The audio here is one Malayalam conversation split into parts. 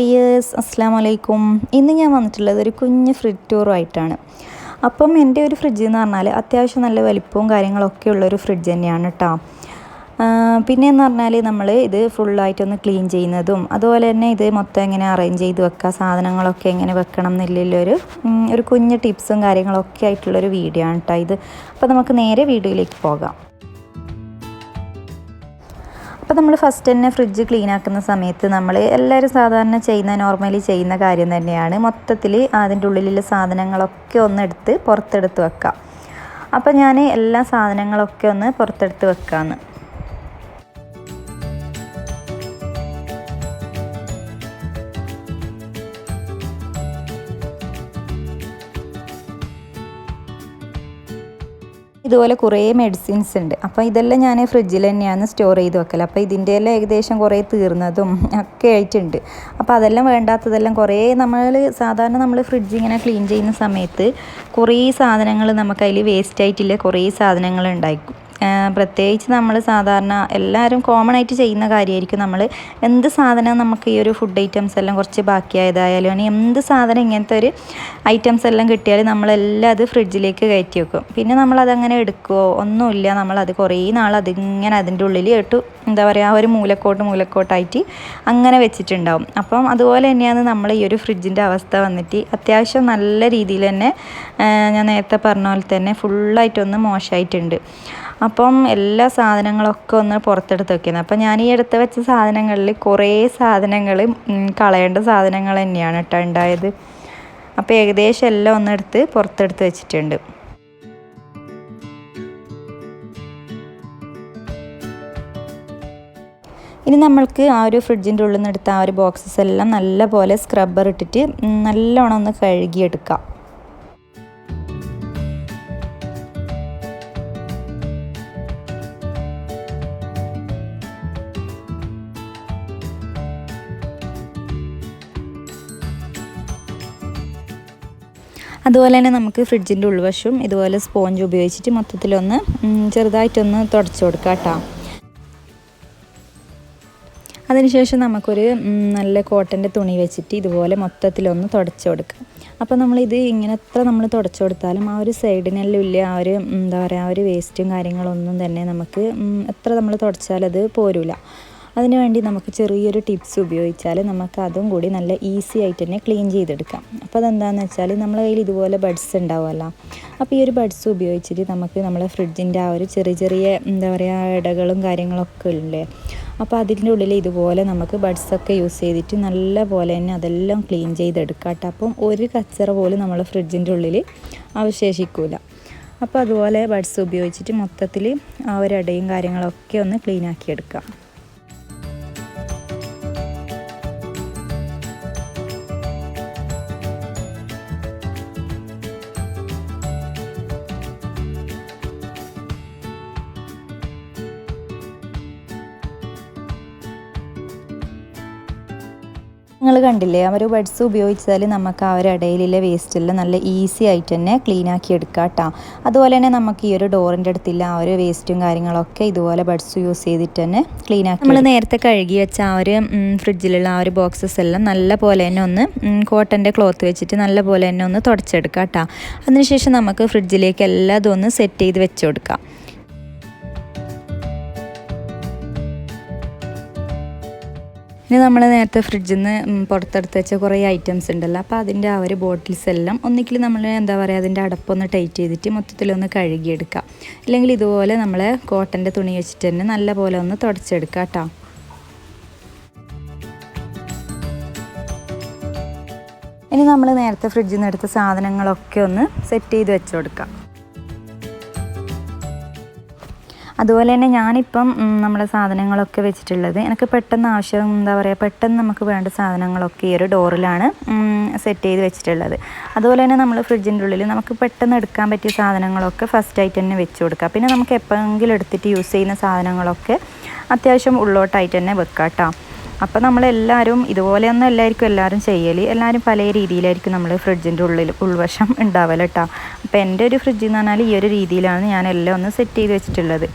ഡിയേഴ്സ് അസ്സലാമു അലൈക്കും. ഇന്ന് ഞാൻ വന്നിട്ടുള്ളത് ഒരു കുഞ്ഞ് ഫ്രിഡ്ജ് ടൂറുമായിട്ടാണ്. അപ്പം എൻ്റെ ഒരു ഫ്രിഡ്ജ് എന്ന് പറഞ്ഞാൽ അത്യാവശ്യം നല്ല വലിപ്പവും കാര്യങ്ങളൊക്കെ ഉള്ളൊരു ഫ്രിഡ്ജ് തന്നെയാണ് കേട്ടോ. പിന്നെയെന്ന് പറഞ്ഞാൽ നമ്മൾ ഇത് ഫുള്ളായിട്ടൊന്ന് ക്ലീൻ ചെയ്യുന്നതും അതുപോലെ തന്നെ ഇത് മൊത്തം എങ്ങനെ അറേഞ്ച് ചെയ്ത് വെക്കുക, സാധനങ്ങളൊക്കെ എങ്ങനെ വെക്കണം ഒരു കുഞ്ഞ് ടിപ്സും കാര്യങ്ങളൊക്കെ ആയിട്ടുള്ളൊരു വീഡിയോ ആണ് കേട്ടോ ഇത്. അപ്പോൾ നമുക്ക് നേരെ വീഡിയോയിലേക്ക് പോകാം. അപ്പോൾ നമ്മൾ ഫസ്റ്റ് തന്നെ ഫ്രിഡ്ജ് ക്ലീൻ ആക്കുന്ന സമയത്ത് നമ്മൾ എല്ലാവരും സാധാരണ നോർമലി ചെയ്യുന്ന കാര്യം തന്നെയാണ്. മൊത്തത്തിൽ അതിൻ്റെ ഉള്ളിലുള്ള സാധനങ്ങളൊക്കെ ഒന്ന് പുറത്തെടുത്ത് വെക്കാം. അപ്പോൾ ഞാൻ എല്ലാ സാധനങ്ങളൊക്കെ ഒന്ന് പുറത്തെടുത്ത് വെക്കാമെന്ന്. ഇതുപോലെ കുറേ മെഡിസിൻസ് ഉണ്ട്. അപ്പോൾ ഇതെല്ലാം ഞാൻ ഫ്രിഡ്ജിൽ തന്നെയാണ് സ്റ്റോർ ചെയ്ത് വെക്കൽ. അപ്പോൾ ഇതിൻ്റെ എല്ലാം ഏകദേശം കുറേ തീർന്നതും ഒക്കെ ആയിട്ടുണ്ട്. അപ്പോൾ അതെല്ലാം വേണ്ടാത്തതെല്ലാം കുറേ സാധാരണ നമ്മൾ ഫ്രിഡ്ജ് ഇങ്ങനെ ക്ലീൻ ചെയ്യുന്ന സമയത്ത് കുറേ സാധനങ്ങൾ നമുക്ക് അതിൽ വേസ്റ്റ് ആയിട്ടില്ല കുറേ സാധനങ്ങൾ ഉണ്ടായിരിക്കും. പ്രത്യേകിച്ച് നമ്മൾ സാധാരണ എല്ലാവരും കോമൺ ആയിട്ട് ചെയ്യുന്ന കാര്യമായിരിക്കും. നമ്മൾ എന്ത് സാധനം നമുക്ക് ഈ ഒരു ഫുഡ് ഐറ്റംസ് എല്ലാം കുറച്ച് ബാക്കിയായതായാലും അല്ലെങ്കിൽ എന്ത് സാധനം ഇങ്ങനത്തെ ഒരു ഐറ്റംസ് എല്ലാം കിട്ടിയാൽ നമ്മളെല്ലാം അത് ഫ്രിഡ്ജിലേക്ക് കയറ്റി വെക്കും. പിന്നെ നമ്മളതങ്ങനെ എടുക്കുമോ ഒന്നുമില്ല. നമ്മളത് കുറേ നാൾ അതിങ്ങനെ അതിൻ്റെ ഉള്ളിൽ എന്താ പറയുക ഒരു മൂലക്കോട്ടായിട്ട് അങ്ങനെ വെച്ചിട്ടുണ്ടാവും. അപ്പം അതുപോലെ തന്നെയാണ് നമ്മൾ ഈ ഒരു ഫ്രിഡ്ജിൻ്റെ അവസ്ഥ വന്നിട്ട് അത്യാവശ്യം നല്ല രീതിയിൽ തന്നെ ഞാൻ നേരത്തെ പറഞ്ഞ പോലെ തന്നെ ഫുള്ളായിട്ടൊന്ന് മോശമായിട്ടുണ്ട്. അപ്പം എല്ലാ സാധനങ്ങളൊക്കെ ഒന്ന് പുറത്തെടുത്ത് വയ്ക്കുന്നത്. അപ്പം ഞാൻ ഈ എടുത്ത് വെച്ച സാധനങ്ങളിൽ കുറേ സാധനങ്ങൾ കളയേണ്ട സാധനങ്ങൾ തന്നെയാണ് കേട്ടോ ഉണ്ടായത്. അപ്പോൾ ഏകദേശം എല്ലാം ഒന്നെടുത്ത് പുറത്തെടുത്ത് വെച്ചിട്ടുണ്ട്. ഇനി നമ്മൾക്ക് ആ ഒരു ഫ്രിഡ്ജിൻ്റെ ഉള്ളിൽ നിന്ന് എടുത്ത ആ ഒരു ബോക്സസ് എല്ലാം നല്ലപോലെ സ്ക്രബ്ബർ ഇട്ടിട്ട് നല്ലോണം ഒന്ന് കഴുകിയെടുക്കാം. അതുപോലെ തന്നെ നമുക്ക് ഫ്രിഡ്ജിൻ്റെ ഉൾവശം ഇതുപോലെ സ്പോഞ്ച് ഉപയോഗിച്ചിട്ട് മൊത്തത്തിലൊന്ന് ചെറുതായിട്ടൊന്ന് തുടച്ചു കൊടുക്കാം കേട്ടോ. അതിനുശേഷം നമുക്കൊരു നല്ല കോട്ടൻ്റെ തുണി വെച്ചിട്ട് ഇതുപോലെ മൊത്തത്തിലൊന്ന് തുടച്ചു കൊടുക്കാം. അപ്പോൾ നമ്മളിത് ഇങ്ങനെ എത്ര നമ്മൾ തുടച്ചു കൊടുത്താലും ആ ഒരു സൈഡിനെല്ലാം ഇല്ല ആ ഒരു എന്താ പറയുക ആ ഒരു വേസ്റ്റും കാര്യങ്ങളൊന്നും തന്നെ നമുക്ക് എത്ര നമ്മൾ തുടച്ചാലത് പോരില്ല. അതിനുവേണ്ടി നമുക്ക് ചെറിയൊരു ടിപ്സ് ഉപയോഗിച്ചാൽ നമുക്ക് അതും കൂടി നല്ല ഈസി ആയിട്ട് തന്നെ ക്ലീൻ ചെയ്തെടുക്കാം. അപ്പോൾ അതെന്താണെന്ന് വെച്ചാൽ നമ്മളെ കയ്യിൽ ഇതുപോലെ ബഡ്സ് ഉണ്ടാവുമല്ലോ. അപ്പോൾ ഈ ഒരു ബഡ്സ് ഉപയോഗിച്ചിട്ട് നമുക്ക് നമ്മളെ ഫ്രിഡ്ജിൻ്റെ ആ ഒരു ചെറിയ എന്താ പറയുക ഇടകളും കാര്യങ്ങളൊക്കെ ഇല്ലേ, അപ്പോൾ അതിൻ്റെ ഉള്ളിൽ ഇതുപോലെ നമുക്ക് ബഡ്സൊക്കെ യൂസ് ചെയ്തിട്ട് നല്ല പോലെ തന്നെ അതെല്ലാം ക്ലീൻ ചെയ്തെടുക്കാം കേട്ടോ. അപ്പം ഒരു കച്ചറ പോലും നമ്മളെ ഫ്രിഡ്ജിൻ്റെ ഉള്ളിൽ അവശേഷിക്കില്ല. അപ്പോൾ അതുപോലെ ബഡ്സ് ഉപയോഗിച്ചിട്ട് മൊത്തത്തിൽ ആ ഒരു ഇടയും കാര്യങ്ങളൊക്കെ ഒന്ന് ക്ലീൻ ആക്കിയെടുക്കാം. നിങ്ങൾ കണ്ടില്ലേ ആ ഒരു ബഡ്സ് ഉപയോഗിച്ചാൽ നമുക്ക് ആ ഒരു ഇടയിലുള്ള വേസ്റ്റെല്ലാം നല്ല ഈസി ആയിട്ട് തന്നെ ക്ലീൻ ആക്കി എടുക്കാം കേട്ടോ. അതുപോലെ തന്നെ നമുക്ക് ഈ ഒരു ഡോറിൻ്റെ അടുത്തില്ല ആ ഒരു വേസ്റ്റും കാര്യങ്ങളൊക്കെ ഇതുപോലെ ബഡ്സ് യൂസ് ചെയ്തിട്ട് തന്നെ ക്ലീൻ ആക്കി. നമ്മൾ നേരത്തെ കഴുകി വെച്ച ആ ഒരു ഫ്രിഡ്ജിലുള്ള ആ ഒരു ബോക്സസ് എല്ലാം നല്ല പോലെ തന്നെ ഒന്ന് കോട്ടൻ്റെ ക്ലോത്ത് വെച്ചിട്ട് നല്ല പോലെ തന്നെ ഒന്ന് തുടച്ചെടുക്കാം കേട്ടോ. അതിനുശേഷം നമുക്ക് ഫ്രിഡ്ജിലേക്ക് എല്ലാം ഇതൊന്ന് സെറ്റ് ചെയ്ത് വെച്ച് കൊടുക്കാം. ഇനി നമ്മൾ നേരത്തെ ഫ്രിഡ്ജിൽ നിന്ന് പുറത്തെടുത്ത് വെച്ച കുറേ ഐറ്റംസ് ഉണ്ടല്ലോ, അപ്പോൾ അതിൻ്റെ ആ ഒരു ബോട്ടിൽസ് എല്ലാം ഒന്നിക്കിൽ നമ്മൾ എന്താ പറയുക അതിൻ്റെ അടപ്പൊന്ന് ടൈറ്റ് ചെയ്തിട്ട് മൊത്തത്തിലൊന്ന് കഴുകിയെടുക്കുക. ഇല്ലെങ്കിൽ ഇതുപോലെ നമ്മൾ കോട്ടൻ്റെ തുണി വെച്ചിട്ട് തന്നെ നല്ല പോലെ ഒന്ന് തുടച്ചെടുക്കുക കേട്ടോ. ഇനി നമ്മൾ നേരത്തെ ഫ്രിഡ്ജിൽ നിന്ന് എടുത്ത സാധനങ്ങളൊക്കെ ഒന്ന് സെറ്റ് ചെയ്ത് വെച്ച് കൊടുക്കാം. അതുപോലെ തന്നെ ഞാനിപ്പം നമ്മളെ സാധനങ്ങളൊക്കെ വെച്ചിട്ടുള്ളത് എനിക്ക് പെട്ടെന്ന് ആവശ്യം എന്താ പറയുക പെട്ടെന്ന് നമുക്ക് വേണ്ട സാധനങ്ങളൊക്കെ ഈ ഒരു ഡോറിലാണ് സെറ്റ് ചെയ്ത് വെച്ചിട്ടുള്ളത്. അതുപോലെ തന്നെ നമ്മൾ ഫ്രിഡ്ജിൻ്റെ ഉള്ളിൽ നമുക്ക് പെട്ടെന്ന് എടുക്കാൻ പറ്റിയ സാധനങ്ങളൊക്കെ ഫസ്റ്റായിട്ട് തന്നെ വെച്ച് കൊടുക്കുക. പിന്നെ നമുക്ക് എപ്പോഴെങ്കിലും എടുത്തിട്ട് യൂസ് ചെയ്യുന്ന സാധനങ്ങളൊക്കെ അത്യാവശ്യം ഉള്ളോട്ടായിട്ട് തന്നെ വെക്കാം കേട്ടോ. അപ്പോൾ നമ്മളെല്ലാവരും ഇതുപോലെയൊന്നും എല്ലാവരും ചെയ്യൽ, എല്ലാവരും പല രീതിയിലായിരിക്കും നമ്മൾ ഫ്രിഡ്ജിൻ്റെ ഉൾവശം ഉണ്ടാവൽ കേട്ടോ. അപ്പോൾ എൻ്റെ ഒരു ഫ്രിഡ്ജ് എന്ന് പറഞ്ഞാൽ ഈ ഒരു രീതിയിലാണ് ഞാൻ എല്ലാം ഒന്ന് സെറ്റ് ചെയ്ത് വെച്ചിട്ടുള്ളത്.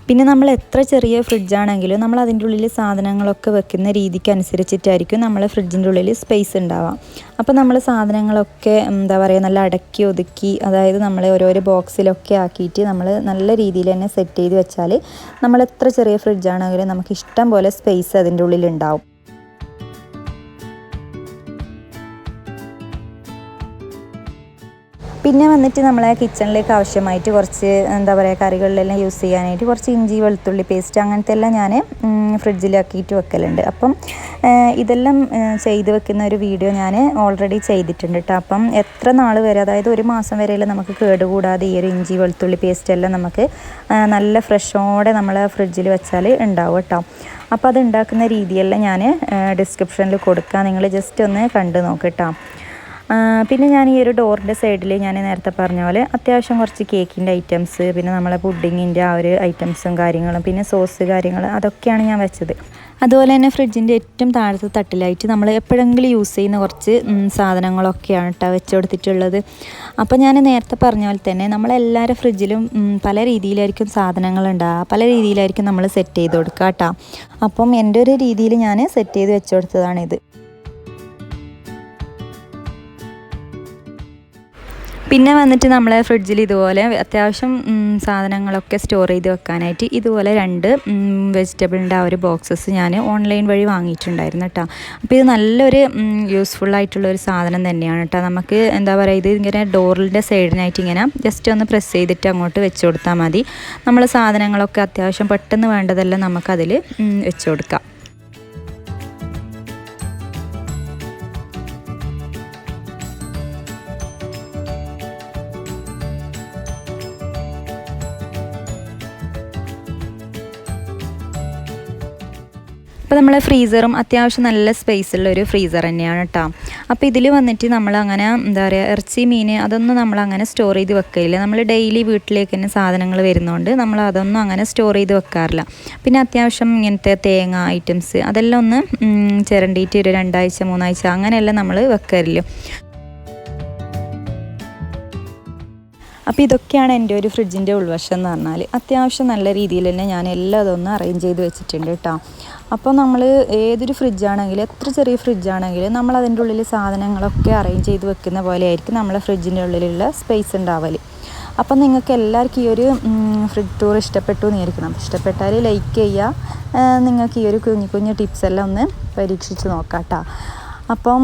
പിന്നെ നമ്മൾ എത്ര ചെറിയ ഫ്രിഡ്ജാണെങ്കിലും നമ്മൾ അതിൻ്റെ ഉള്ളിൽ സാധനങ്ങളൊക്കെ വെക്കുന്ന രീതിക്ക് അനുസരിച്ചിട്ടായിരിക്കും നമ്മൾ ഫ്രിഡ്ജിൻ്റെ ഉള്ളിൽ സ്പേസ് ഉണ്ടാവാം. അപ്പോൾ നമ്മൾ സാധനങ്ങളൊക്കെ എന്താ പറയുക നല്ല അടക്കി ഒതുക്കി, അതായത് നമ്മൾ ഓരോരോ ബോക്സിലൊക്കെ ആക്കിയിട്ട് നമ്മൾ നല്ല രീതിയിൽ തന്നെ സെറ്റ് ചെയ്ത് വെച്ചാൽ നമ്മൾ എത്ര ചെറിയ ഫ്രിഡ്ജാണെങ്കിലും നമുക്ക് ഇഷ്ടം പോലെ സ്പേസ് അതിൻ്റെ ഉള്ളിൽ ഉണ്ടാവും. പിന്നെ വന്നിട്ട് നമ്മളെ കിച്ചണിലേക്ക് ആവശ്യമായിട്ട് കുറച്ച് എന്താ പറയുക കറികളിലെല്ലാം യൂസ് ചെയ്യാനായിട്ട് കുറച്ച് ഇഞ്ചി വെളുത്തുള്ളി പേസ്റ്റ് അങ്ങനത്തെ എല്ലാം ഞാൻ ഫ്രിഡ്ജിലാക്കിയിട്ട് വെക്കലുണ്ട്. അപ്പം ഇതെല്ലാം ചെയ്ത് വെക്കുന്ന ഒരു വീഡിയോ ഞാൻ ഓൾറെഡി ചെയ്തിട്ടുണ്ട് കേട്ടോ. അപ്പം എത്ര നാൾ വരെ, അതായത് 1 മാസം വരെയെല്ലാം നമുക്ക് കേടുകൂടാതെ ഈ ഒരു ഇഞ്ചി വെളുത്തുള്ളി പേസ്റ്റ് എല്ലാം നമുക്ക് നല്ല ഫ്രഷോടെ നമ്മൾ ഫ്രിഡ്ജിൽ വെച്ചാൽ ഉണ്ടാവും കേട്ടോ. അപ്പോൾ അത് ഉണ്ടാക്കുന്ന രീതിയെല്ലാം ഞാൻ ഡിസ്ക്രിപ്ഷനിൽ കൊടുക്കാം, നിങ്ങൾ ജസ്റ്റ് ഒന്ന് കണ്ടു നോക്കട്ടോ. പിന്നെ ഞാൻ ഈ ഒരു ഡോറിൻ്റെ സൈഡിൽ ഞാൻ നേരത്തെ പറഞ്ഞ പോലെ അത്യാവശ്യം കുറച്ച് കേക്കിൻ്റെ ഐറ്റംസ്, പിന്നെ നമ്മളെ പുഡിങ്ങിൻ്റെ ആ ഒരു ഐറ്റംസും കാര്യങ്ങളും, പിന്നെ സോസ് കാര്യങ്ങൾ, അതൊക്കെയാണ് ഞാൻ വെച്ചത്. അതുപോലെ തന്നെ ഫ്രിഡ്ജിൻ്റെ ഏറ്റവും താഴത്തെ തട്ടിലായിട്ട് നമ്മൾ എപ്പോഴെങ്കിലും യൂസ് ചെയ്യുന്ന കുറച്ച് സാധനങ്ങളൊക്കെയാണ് കേട്ടോ വെച്ച് കൊടുത്തിട്ടുള്ളത്. അപ്പോൾ ഞാൻ നേരത്തെ പറഞ്ഞ പോലെ തന്നെ നമ്മളെല്ലാവരുടെ ഫ്രിഡ്ജിലും പല രീതിയിലായിരിക്കും സാധനങ്ങളുണ്ടാകുക, പല രീതിയിലായിരിക്കും നമ്മൾ സെറ്റ് ചെയ്ത് കൊടുക്കുക കേട്ടോ. അപ്പം എൻ്റെ ഒരു രീതിയിൽ ഞാൻ സെറ്റ് ചെയ്ത് വെച്ച് കൊടുത്തതാണിത്. പിന്നെ വന്നിട്ട് നമ്മളെ ഫ്രിഡ്ജിൽ ഇതുപോലെ അത്യാവശ്യം സാധനങ്ങളൊക്കെ സ്റ്റോർ ചെയ്ത് വെക്കാനായിട്ട് ഇതുപോലെ 2 വെജിറ്റബിളിൻ്റെ ആ ഒരു ബോക്സസ് ഞാൻ ഓൺലൈൻ വഴി വാങ്ങിയിട്ടുണ്ടായിരുന്നു കേട്ടോ. അപ്പോൾ ഇത് നല്ലൊരു യൂസ്ഫുള്ളായിട്ടുള്ളൊരു സാധനം തന്നെയാണ് കേട്ടോ. നമുക്ക് എന്താ പറയുക, ഇത് ഇങ്ങനെ ഡോറിൻ്റെ സൈഡിനായിട്ട് ഇങ്ങനെ ജസ്റ്റ് ഒന്ന് പ്രസ് ചെയ്തിട്ട് അങ്ങോട്ട് വെച്ച് കൊടുത്താൽ മതി. നമ്മൾ സാധനങ്ങളൊക്കെ അത്യാവശ്യം പെട്ടെന്ന് വേണ്ടതെല്ലാം നമുക്കതിൽ വെച്ച് കൊടുക്കാം. അപ്പോൾ നമ്മളെ ഫ്രീസറും അത്യാവശ്യം നല്ല സ്പേസുള്ളൊരു ഫ്രീസർ തന്നെയാണ് കേട്ടോ. അപ്പോൾ ഇതിൽ വന്നിട്ട് നമ്മളങ്ങനെ എന്താ പറയുക ഇറച്ചി മീൻ അതൊന്നും നമ്മളങ്ങനെ സ്റ്റോർ ചെയ്ത് വെക്കില്ല. നമ്മൾ ഡെയിലി വീട്ടിലേക്ക് തന്നെ സാധനങ്ങൾ വരുന്നതുകൊണ്ട് നമ്മൾ അതൊന്നും അങ്ങനെ സ്റ്റോർ ചെയ്ത് വെക്കാറില്ല. പിന്നെ അത്യാവശ്യം ഇങ്ങനത്തെ തേങ്ങ ഐറ്റംസ് അതെല്ലാം ഒന്ന് ചിരണ്ടിയിട്ട് ഒരു 2 ആഴ്ച 3 ആഴ്ച അങ്ങനെയെല്ലാം നമ്മൾ വെക്കാറില്ല. അപ്പോൾ ഇതൊക്കെയാണ് എൻ്റെ ഒരു ഫ്രിഡ്ജിൻ്റെ ഉൾവശം എന്ന് പറഞ്ഞാൽ. അത്യാവശ്യം നല്ല രീതിയിൽ തന്നെ ഞാൻ എല്ലാം അതൊന്ന് അറേഞ്ച് ചെയ്ത് വെച്ചിട്ടുണ്ട് കേട്ടോ. അപ്പോൾ നമ്മൾ ഏതൊരു ഫ്രിഡ്ജാണെങ്കിലും എത്ര ചെറിയ ഫ്രിഡ്ജാണെങ്കിലും നമ്മൾ അതിൻ്റെ ഉള്ളിൽ സാധനങ്ങളൊക്കെ അറേഞ്ച് ചെയ്ത് വെക്കുന്ന പോലെ ആയിരിക്കും നമ്മളെ ഫ്രിഡ്ജിൻ്റെ ഉള്ളിലുള്ള സ്പേസ് ഉണ്ടാവൽ. അപ്പം നിങ്ങൾക്ക് എല്ലാവർക്കും ഈ ഒരു ഫ്രിഡ്ജ് ടൂർ ഇഷ്ടപ്പെട്ടു എന്നിരിക്കണം. ഇഷ്ടപ്പെട്ടാൽ ലൈക്ക് ചെയ്യുക. നിങ്ങൾക്ക് ഈ ഒരു കുഞ്ഞു കുഞ്ഞു ടിപ്സ് എല്ലാം ഒന്ന് പരീക്ഷിച്ച് നോക്കാം കേട്ടോ. അപ്പം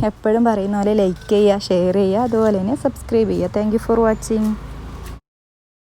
എപ്പോഴും പറയുന്ന പോലെ ലൈക്ക് ചെയ്യുക, ഷെയർ ചെയ്യുക, അതുപോലെ തന്നെ സബ്സ്ക്രൈബ് ചെയ്യുക. Thank you for watching.